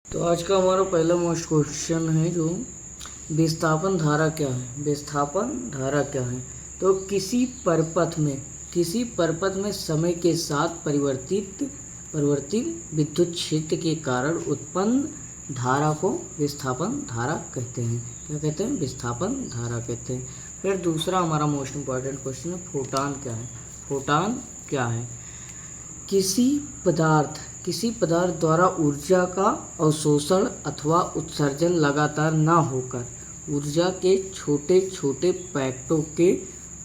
तो आज का हमारा पहला मोस्ट क्वेश्चन है जो विस्थापन धारा क्या है। विस्थापन धारा क्या है? तो किसी परपथ में समय के साथ परिवर्तित विद्युत क्षेत्र के कारण उत्पन्न धारा को विस्थापन धारा कहते हैं। क्या कहते हैं? विस्थापन धारा कहते हैं। फिर दूसरा हमारा मोस्ट इम्पॉर्टेंट क्वेश्चन है, फोटान क्या है? फोटान क्या है? किसी पदार्थ द्वारा ऊर्जा का अवशोषण अथवा उत्सर्जन लगातार न होकर ऊर्जा के छोटे छोटे पैकेटों के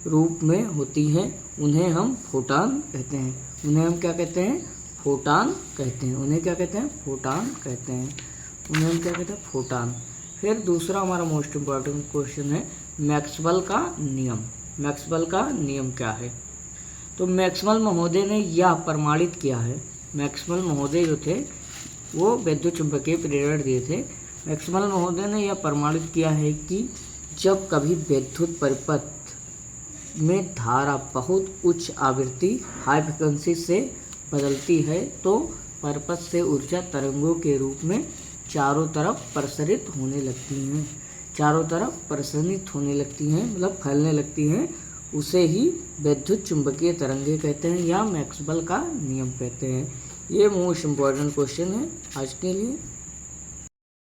रूप में होती हैं, उन्हें हम फोटान कहते हैं। उन्हें हम क्या कहते हैं? फोटान कहते हैं। उन्हें क्या कहते हैं? फोटान कहते हैं। उन्हें हम क्या कहते हैं? फोटान। फिर दूसरा हमारा मोस्ट इम्पॉर्टेंट क्वेश्चन है, मैक्सवेल का नियम। मैक्सवेल का नियम क्या है? तो मैक्सवेल महोदय ने यह प्रमाणित किया है। मैक्सवेल महोदय जो थे वो विद्युत चुंबकीय प्रेरण दिए थे। मैक्सवेल महोदय ने यह प्रमाणित किया है कि जब कभी विद्युत परिपथ में धारा बहुत उच्च आवृत्ति हाई फ्रिक्वेंसी से बदलती है तो परिपथ से ऊर्जा तरंगों के रूप में चारों तरफ प्रसारित होने लगती हैं। चारों तरफ प्रसारित होने लगती हैं मतलब फैलने लगती हैं, उसे ही विद्युत चुंबकीय तरंगे कहते हैं या मैक्सवेल का नियम कहते हैं। ये मोस्ट इम्पॉर्टेंट क्वेश्चन है आज के लिए।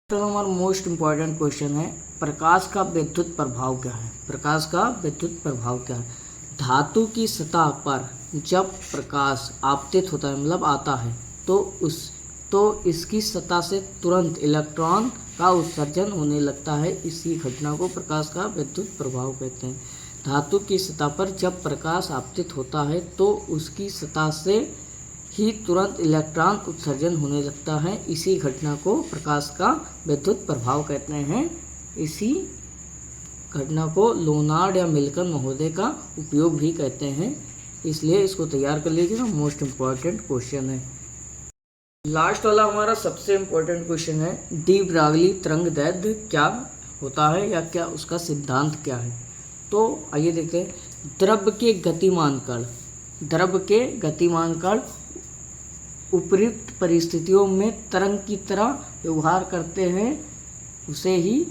तो हमारा मोस्ट इम्पॉर्टेंट क्वेश्चन है, प्रकाश का विद्युत प्रभाव क्या है? प्रकाश का विद्युत प्रभाव क्या है? धातु की सतह पर जब प्रकाश आपतित होता है मतलब आता है तो इसकी सतह से तुरंत इलेक्ट्रॉन का उत्सर्जन होने लगता है। इसी घटना को प्रकाश का विद्युत प्रभाव कहते हैं। धातु की सतह पर जब प्रकाश आपतित होता है तो उसकी सतह से ही तुरंत इलेक्ट्रॉन उत्सर्जन होने लगता है। इसी घटना को प्रकाश का विद्युत प्रभाव कहते हैं। इसी घटना को लोनार्ड या मिल्टन महोदय का उपयोग भी कहते हैं, इसलिए इसको तैयार कर लीजिएगा। मोस्ट इम्पॉर्टेंट क्वेश्चन है। लास्ट वाला हमारा सबसे इम्पोर्टेंट क्वेश्चन है, डी ब्रागली तरंगदैर्घ्य क्या होता है या क्या उसका सिद्धांत क्या है? तो आइए देखते हैं। द्रव्य के गतिमान कण उपयुक्त परिस्थितियों में तरंग की तरह व्यवहार करते हैं, उसे ही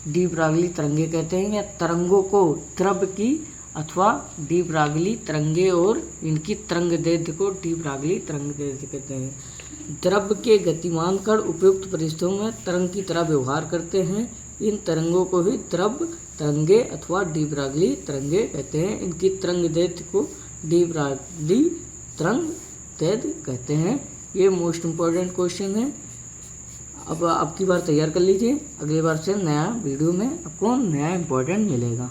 डी ब्रागली तरंगे कहते हैं। या तरंगों को द्रव्य की अथवा डी ब्रागली तरंगे और इनकी तरंगदैर्घ्य को डी ब्रागली तरंगदैर्घ्य कहते हैं। द्रव्य के गतिमान कण उपयुक्त परिस्थितियों में तरंग की तरह व्यवहार करते हैं, इन तरंगों को ही द्रव्य तरंगे अथवा डी ब्रागली तरंगे कहते हैं। इनकी तरंगदैर्घ्य को डी ब्रागली तरंगदैर्घ्य कहते हैं। ये मोस्ट इम्पोर्टेंट क्वेश्चन है। अब आपकी बार तैयार कर लीजिए, अगली बार से नया वीडियो में आपको नया इम्पोर्टेंट मिलेगा।